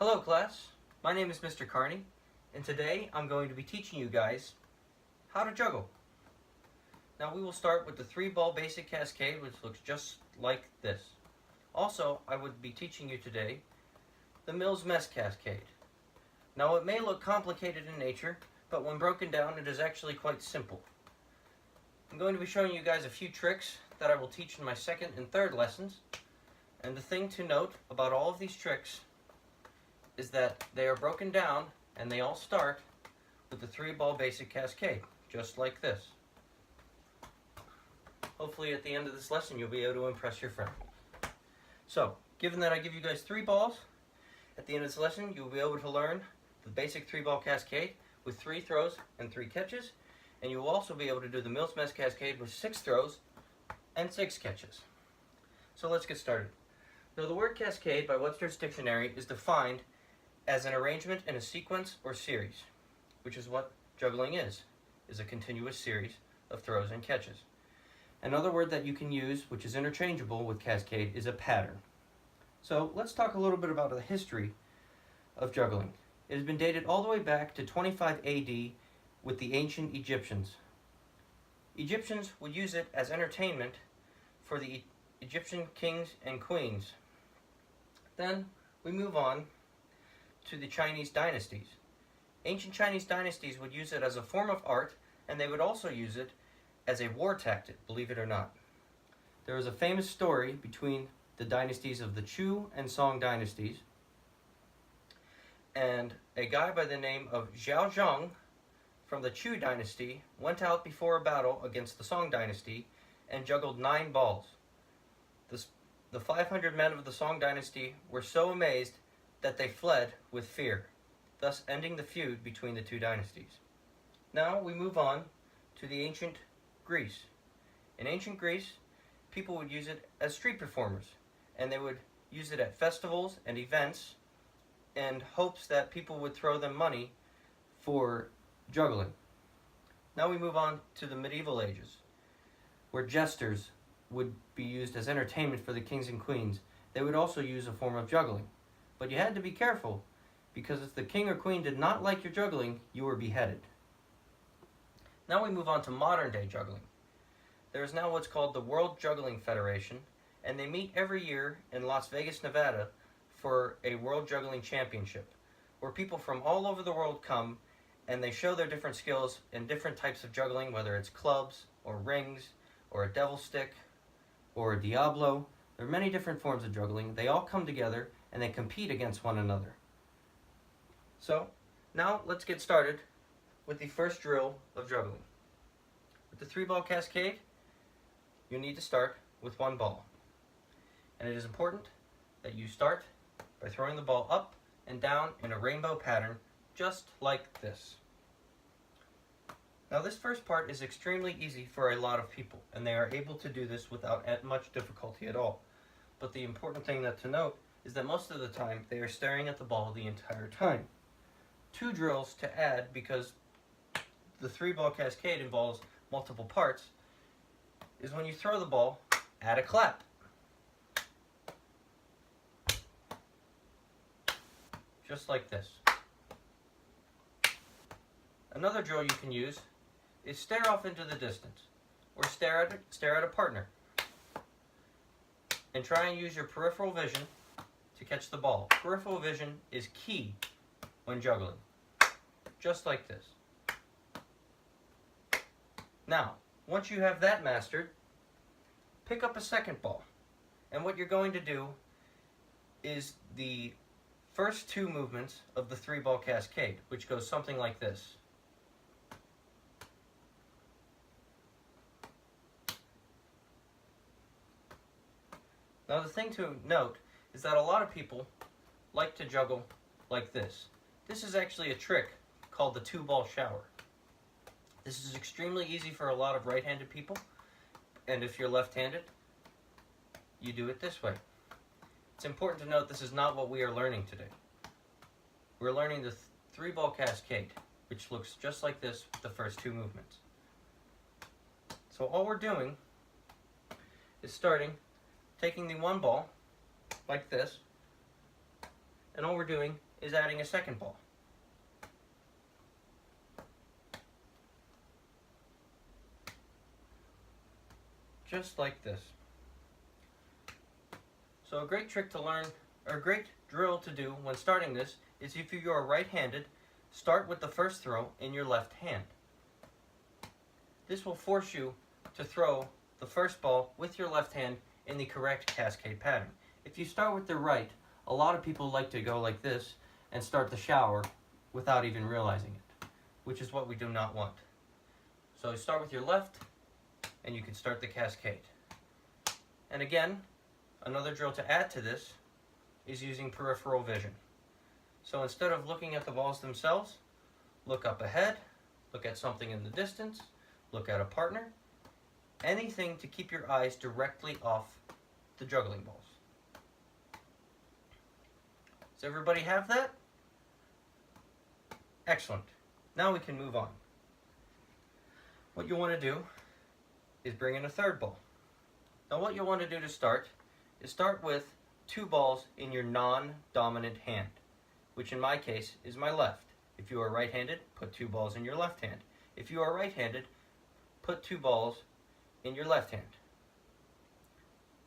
Hello class, my name is Mr. Carney, and today I'm going to be teaching you guys how to juggle. Now we will start with the 3-ball basic cascade, which looks just like this. Also, I would be teaching you today the Mills Mess cascade. Now it may look complicated in nature, but when broken down it is actually quite simple. I'm going to be showing you guys a few tricks that I will teach in my second and third lessons, and the thing to note about all of these tricks is that they are broken down and they all start with the 3-ball basic cascade, just like this. Hopefully at the end of this lesson you'll be able to impress your friend. So, given that I give you guys 3 balls, at the end of this lesson you'll be able to learn the basic 3-ball cascade with 3 throws and 3 catches, and you will also be able to do the Mills Mess cascade with 6 throws and 6 catches. So let's get started. Now the word cascade by Webster's Dictionary is defined as an arrangement in a sequence or series, which is what juggling is a continuous series of throws and catches. Another word that you can use, which is interchangeable with cascade, is a pattern. So let's talk a little bit about the history of juggling. It has been dated all the way back to 25 AD with the ancient Egyptians. Egyptians would use it as entertainment for the Egyptian kings and queens. Then we move on to the Chinese dynasties. Ancient Chinese dynasties would use it as a form of art, and they would also use it as a war tactic, believe it or not. There is a famous story between the dynasties of the Chu and Song dynasties, and a guy by the name of Zhao Zhang from the Chu dynasty went out before a battle against the Song dynasty and juggled 9 balls. The 500 men of the Song dynasty were so amazed that they fled with fear, thus ending the feud between the 2 dynasties. Now we move on to the ancient Greece. In ancient Greece, people would use it as street performers, and they would use it at festivals and events in hopes that people would throw them money for juggling. Now we move on to the medieval ages, where jesters would be used as entertainment for the kings and queens. They would also use a form of juggling. But you had to be careful, because if the king or queen did not like your juggling, you were beheaded. Now we move on to modern day juggling. There is now what's called the World Juggling Federation, and they meet every year in Las Vegas, Nevada for a World Juggling Championship, where people from all over the world come and they show their different skills in different types of juggling, whether it's clubs or rings or a devil stick or a Diablo. There are many different forms of juggling. They all come together and they compete against one another. So, now let's get started with the first drill of juggling. With the 3-ball cascade, you need to start with 1 ball. And it is important that you start by throwing the ball up and down in a rainbow pattern, just like this. Now this first part is extremely easy for a lot of people, and they are able to do this without much difficulty at all. But the important thing to note is that most of the time they are staring at the ball the entire time. 2 drills to add, because the 3-ball cascade involves multiple parts, is when you throw the ball, add a clap. Just like this. Another drill you can use is stare off into the distance, or stare at a partner, and try and use your peripheral vision to catch the ball. Peripheral vision is key when juggling. Just like this. Now, once you have that mastered, pick up a second ball. And what you're going to do is the first 2 movements of the 3-ball cascade, which goes something like this. Now the thing to note is that a lot of people like to juggle like this. This is actually a trick called the 2-ball shower. This is extremely easy for a lot of right-handed people, and if you're left-handed, you do it this way. It's important to note this is not what we are learning today. We're learning the 3-ball cascade, which looks just like this with the first 2 movements. So all we're doing is taking the 1 ball like this, and all we're doing is adding a second ball. Just like this. So a great trick to learn, or a great drill to do when starting this, is if you are right-handed, start with the first throw in your left hand. This will force you to throw the first ball with your left hand in the correct cascade pattern. If you start with the right, a lot of people like to go like this and start the shower without even realizing it, which is what we do not want. So start with your left, and you can start the cascade. And again, another drill to add to this is using peripheral vision. So instead of looking at the balls themselves, look up ahead, look at something in the distance, look at a partner, anything to keep your eyes directly off the juggling balls. Does everybody have that? Excellent. Now we can move on. What you want to do is bring in a third ball. Now what you want to do to start is start with 2 balls in your non-dominant hand, which in my case is my left. If you are right-handed, put 2 balls in your left hand. If you are right-handed, put 2 balls in your left hand.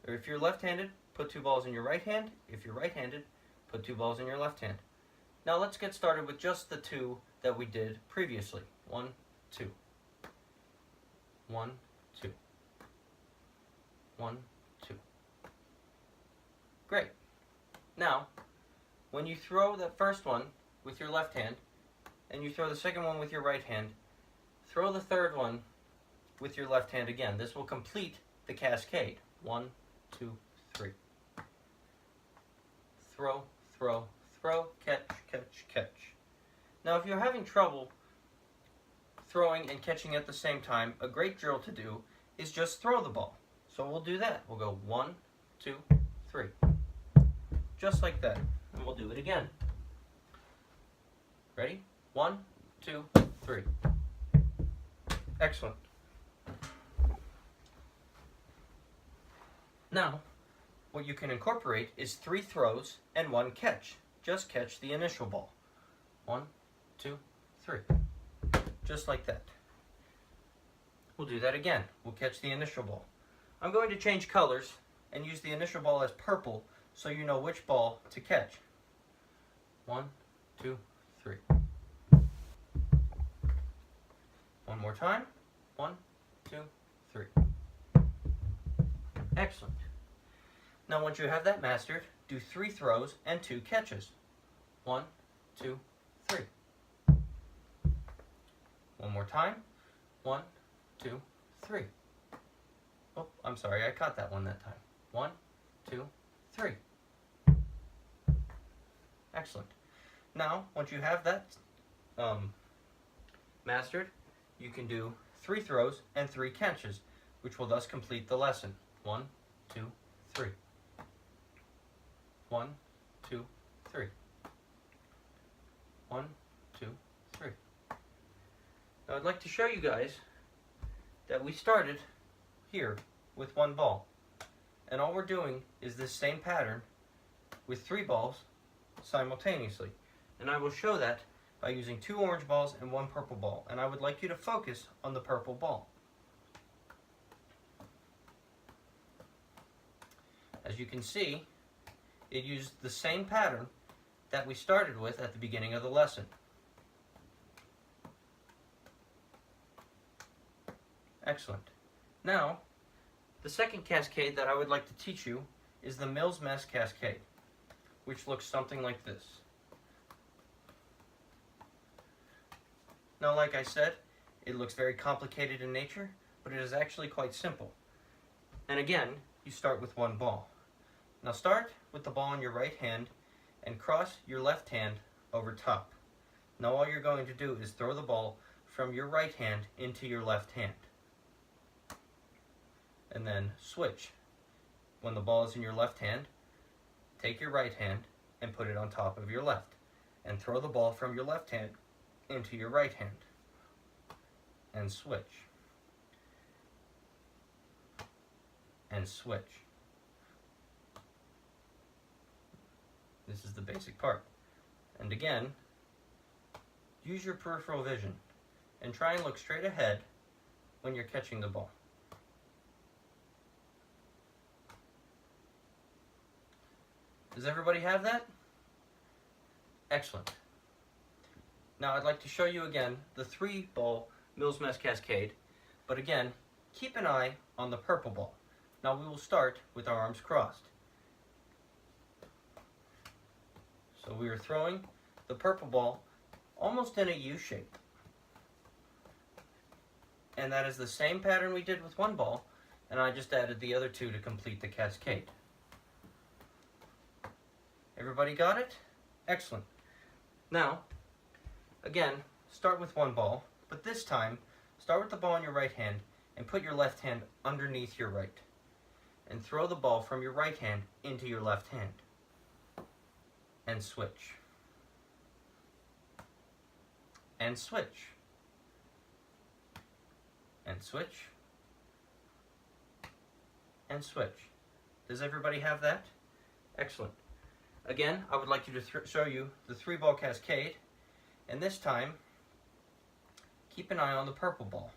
Or if you're left-handed, put 2 balls in your right hand. If you're right-handed, put 2 balls in your left hand. Now let's get started with just the 2 that we did previously. 1, 2. 1, 2. 1, 2. Great. Now, when you throw the first one with your left hand, and you throw the second one with your right hand, throw the third one with your left hand again. This will complete the cascade. 1, 2, 3. Throw, throw, throw, catch, catch, catch. Now if you're having trouble throwing and catching at the same time, a great drill to do is just throw the ball. So we'll do that. We'll go 1, 2, 3. Just like that. And we'll do it again. Ready? 1, 2, 3. Excellent. Now, what you can incorporate is 3 throws and 1 catch. Just catch the initial ball. 1, 2, 3. Just like that. We'll do that again. We'll catch the initial ball. I'm going to change colors and use the initial ball as purple so you know which ball to catch. 1, 2, 3. One more time. 1, 2, 3. Excellent. Now once you have that mastered, do 3 throws and 2 catches. 1, 2, 3. One more time. 1, 2, 3. Oh, I'm sorry, I caught that one that time. 1, 2, 3. Excellent. Now, once you have that mastered, you can do 3 throws and 3 catches, which will thus complete the lesson. 1, 2, 3. 1, 2, 3. 1, 2, 3. Now I'd like to show you guys that we started here with 1 ball. And all we're doing is this same pattern with 3 balls simultaneously. And I will show that by using 2 orange balls and 1 purple ball. And I would like you to focus on the purple ball. As you can see, it used the same pattern that we started with at the beginning of the lesson. Excellent. Now, the second cascade that I would like to teach you is the Mills Mess Cascade, which looks something like this. Now, like I said, it looks very complicated in nature, but it is actually quite simple. And again, you start with 1 ball. Now start with the ball in your right hand and cross your left hand over top. Now all you're going to do is throw the ball from your right hand into your left hand. And then switch. When the ball is in your left hand, take your right hand and put it on top of your left. And throw the ball from your left hand into your right hand. And switch. And switch. This is the basic part. And again, use your peripheral vision and try and look straight ahead when you're catching the ball. Does everybody have that? Excellent. Now I'd like to show you again the 3-ball Mills Mess Cascade, but again, keep an eye on the purple ball. Now we will start with our arms crossed. So we are throwing the purple ball almost in a U shape. And that is the same pattern we did with one ball, and I just added the other 2 to complete the cascade. Everybody got it? Excellent. Now, again, start with one ball, but this time, start with the ball in your right hand and put your left hand underneath your right. And throw the ball from your right hand into your left hand. And switch. And switch. And switch. And switch. Does everybody have that? Excellent. Again, I would like you to show you the 3-ball cascade, and this time, keep an eye on the purple ball.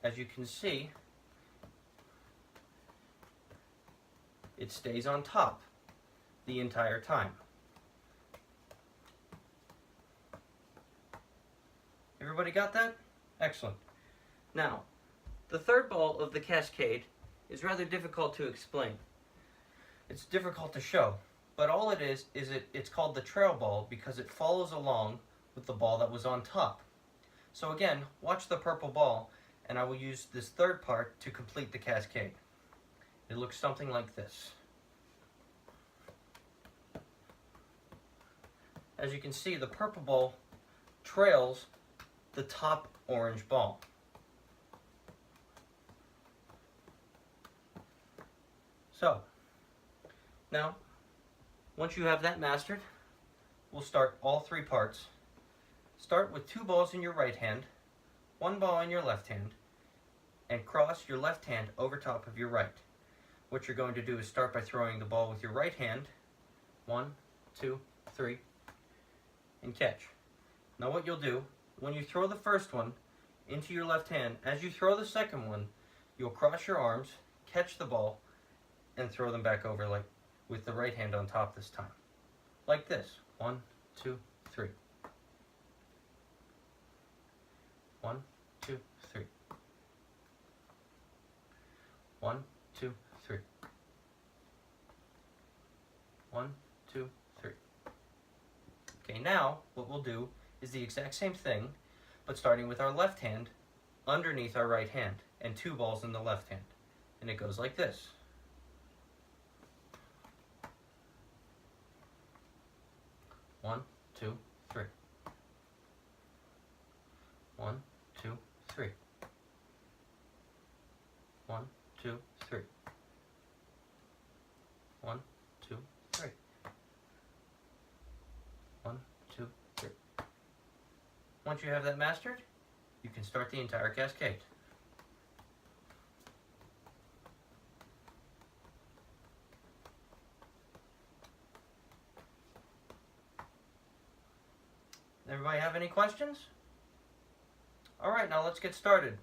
As you can see, it stays on top the entire time. Everybody got that? Excellent. Now, the 3rd ball of the cascade is rather difficult to explain. It's difficult to show, but all it is it's called the trail ball because it follows along with the ball that was on top. So again, watch the purple ball, and I will use this 3rd part to complete the cascade. It looks something like this. As you can see, the purple ball trails the top orange ball. So, now, once you have that mastered, we'll start all 3 parts. Start with 2 balls in your right hand, 1 ball in your left hand, and cross your left hand over top of your right. What you're going to do is start by throwing the ball with your right hand, 1, 2, 3, and catch. Now what you'll do, when you throw the first one into your left hand, as you throw the second one, you'll cross your arms, catch the ball, and throw them back over like with the right hand on top this time. Like this. 1, 2, 3. 1, 2, 3. 1, 2, 3. 1, 2, 3. Okay, now what we'll do is the exact same thing, but starting with our left hand underneath our right hand and 2 balls in the left hand. And it goes like this. 1, 2, 3. 1, 2, 3. 1, 2, 3. 1, 2, 3. 1, 2, 3. Once you have that mastered, you can start the entire cascade. Everybody have any questions? All right, now let's get started.